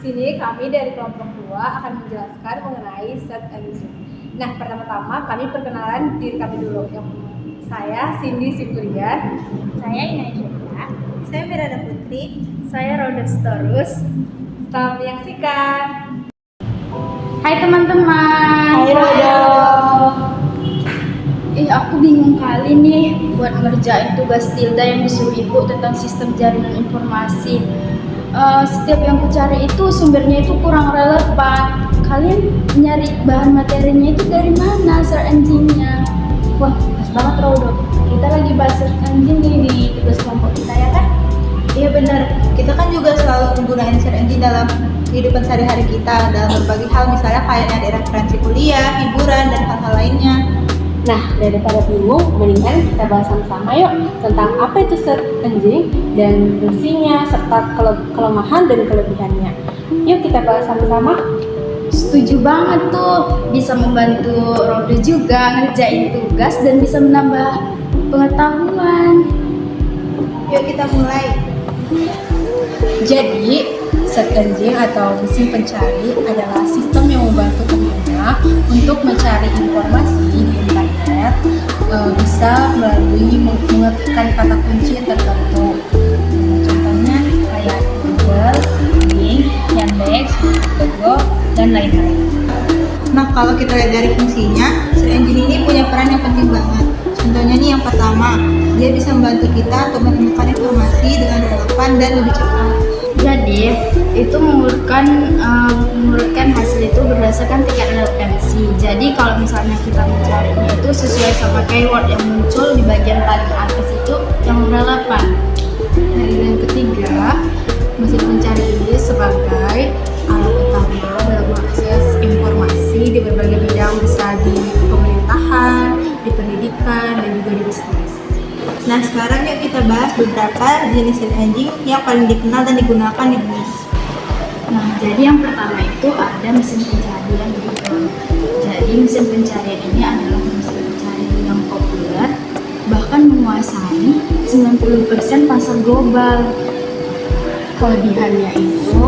sini kami dari kelompok 2 akan menjelaskan mengenai search engine. Nah, pertama-tama kami perkenalan diri kami dulu. Saya Cindy Siburian. Saya Inaisha. Saya Miranda Putri. Saya Roda Storus. Selamat menyaksikan. Hai teman-teman. Hai Roda. Aku bingung kali nih buat ngerjain tugas Tilda yang disuruh ibu tentang sistem jaringan informasi. Setiap yang ku cari itu sumbernya itu kurang relevan. Kalian nyari bahan materinya itu dari mana, search engine-nya? Wah, pas banget Rodo. Kita lagi bahas search engine nih di tugas kelompok kita ya kan? Iya benar, kita kan juga selalu menggunakan search engine dalam kehidupan sehari-hari kita dalam berbagai hal, misalnya kayak nyari referensi kuliah, hiburan, dan hal-hal lainnya. Nah, daripada bingung, mendingan kita bahas sama-sama yuk tentang apa itu search engine dan fungsinya serta kelemahan dan kelebihannya. Yuk kita bahas sama-sama. Setuju banget tuh, bisa membantu Rodo juga ngerjain tugas dan bisa menambah pengetahuan. Yuk kita mulai. Jadi, search engine atau mesin pencari adalah sistem yang membantu pengguna untuk mencari informasi di internet, bisa melalui mengetikkan kata kunci tertentu. Contohnya kayak Google, Bing, Yandex, Google, dan lain-lain. Nah, kalau kita lihat dari fungsinya, search engine ini punya peran yang penting banget. Contohnya nih, yang pertama, dia bisa membantu kita untuk menemukan informasi dengan relevan dan lebih cepat. Jadi itu mengurutkan hasil itu berdasarkan tingkat relevansi. Jadi kalau misalnya kita mencarinya itu sesuai sama keyword yang muncul di bagian paling atas itu yang relevan. Dan yang ketiga, mesin pencari ini sebagai alat utama dalam mengakses informasi di berbagai bidang, bisa di pemerintahan, di pendidikan, dan juga di bisnis. Nah, sekarang yuk kita bahas beberapa jenis search engine yang paling dikenal dan digunakan di dunia. Nah, jadi yang pertama itu ada mesin pencarian Google. Jadi mesin pencarian ini adalah mesin pencarian yang populer, bahkan menguasai 90% pasar global. Kelebihannya itu,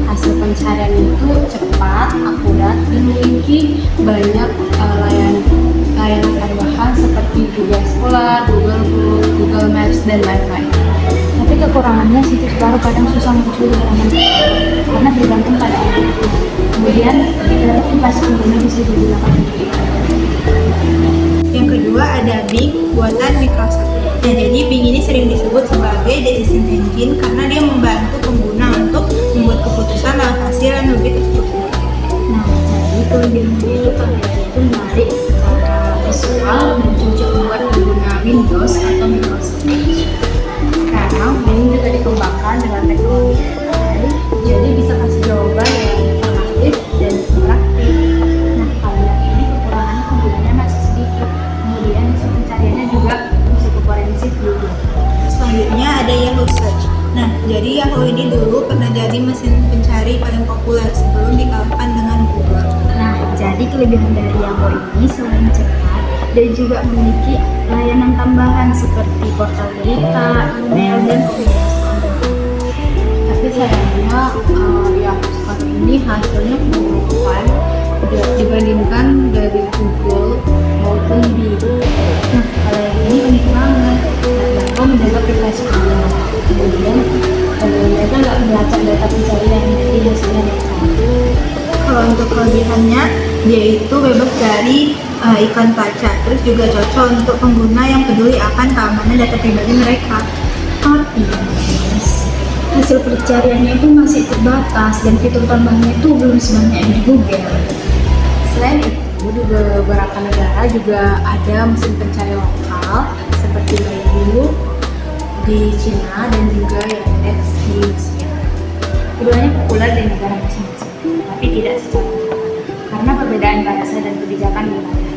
hasil pencarian itu cepat, akurat, dan memiliki banyak layanan tambahan seperti Google Scholar, Google Book, Google Maps, dan lain-lain. Tapi kekurangannya situs baru kadang susah muncul di halaman karena bergantung pada algoritma. Kemudian verifikasi pengguna bisa digunakan untuk itu. Yang kedua ada Bing buatan Microsoft. Nah, jadi Bing ini sering disebut sebagai decision engine karena dia membantu pengguna untuk membuat keputusan lewat hasil yang lebih terstruktur. Nah, jadi kelebihannya itu kalian itu menarik secara visual dan cocok buat pengguna Windows atau Microsoft Edge. Sekarang Bing juga dikembangkan dengan teknologi AI, jadi bisa kasih jawaban yang informatif dan interaktif. Nah, kalau yang ini kekurangannya penggunanya masih sedikit. Kemudian mesin pencariannya juga masih komprehensif juga. Selanjutnya ada Yahoo Search. Nah, jadi Yahoo ini dulu pernah jadi mesin pencari paling populer sebelum dikalahkan dengan Google. Nah, jadi kelebihan dari Yahoo ini selain cepat dan juga memiliki layanan tambahan seperti portal berita, email, dan komunikasi online. Tapi sayangnya Yahoo sekarang ini hasilnya kurang dibandingkan dari Google maupun Bing. Nah, kalau yang ini unik banget. Yahoo menjaga privasi pengguna. Kemudian mereka nggak melacak data pencarian, jadi hasilnya netral. Kalau untuk kelebihannya, dia itu bebas dari iklan pacar, terus juga cocok untuk pengguna yang peduli akan keamanan data pribadi mereka. Tapi hasil pencariannya itu masih terbatas dan fitur tambahnya itu belum sebanyak yang di Google. Selain itu, di beberapa negara juga ada mesin pencari lokal seperti Baidu di Cina dan juga Yandex di Rusia. Keduanya populer di negara masing-masing, tapi tidak secara merata karena perbedaan bahasa dan kebijakan wilayah.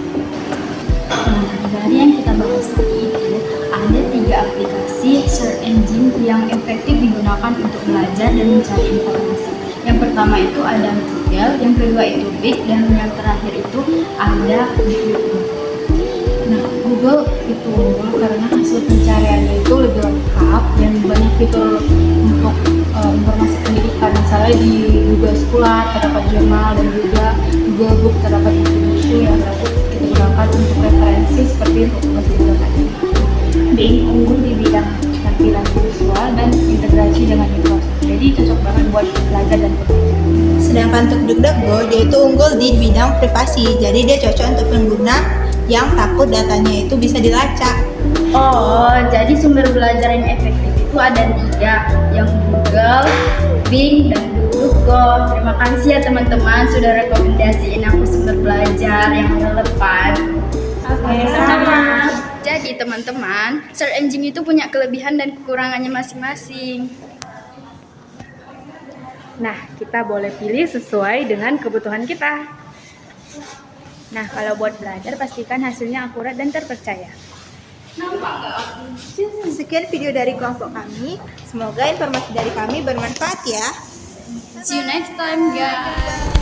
Nah, dari yang kita bahas tadi itu ada 3 aplikasi search engine yang efektif digunakan untuk belajar dan mencari informasi. Yang pertama itu ada Google, yang kedua itu Bing, dan yang terakhir itu ada YouTube. Nah, Google itu unggul karena hasil pencariannya itu lebih lengkap dan banyak fitur untuk informasi pendidikan Kan misalnya di Google Scholar terdapat jurnal dan juga Google Book terdapat buku-buku yang dapat kita gunakan untuk referensi seperti untuk tugas di bulan ini. Bing unggul di bidang tampilan visual dan integrasi dengan Microsoft. Jadi cocok banget buat belajar dan bekerja. Sedangkan untuk DuckDuckGo, dia itu unggul di bidang privasi. Jadi dia cocok untuk pengguna yang takut datanya itu bisa dilacak. Oh, jadi sumber belajar yang efektif itu ada 3, yang Google, Bing, dan DuckDuckGo. Terima kasih ya teman-teman sudah rekomendasiin aku sumber belajar yang relevan. Sama. Jadi teman-teman, search engine itu punya kelebihan dan kekurangannya masing-masing. Nah, kita boleh pilih sesuai dengan kebutuhan kita. Nah, kalau buat belajar pastikan hasilnya akurat dan terpercaya. Sekian video dari kelompok kami. Semoga informasi dari kami bermanfaat ya. See you next time guys.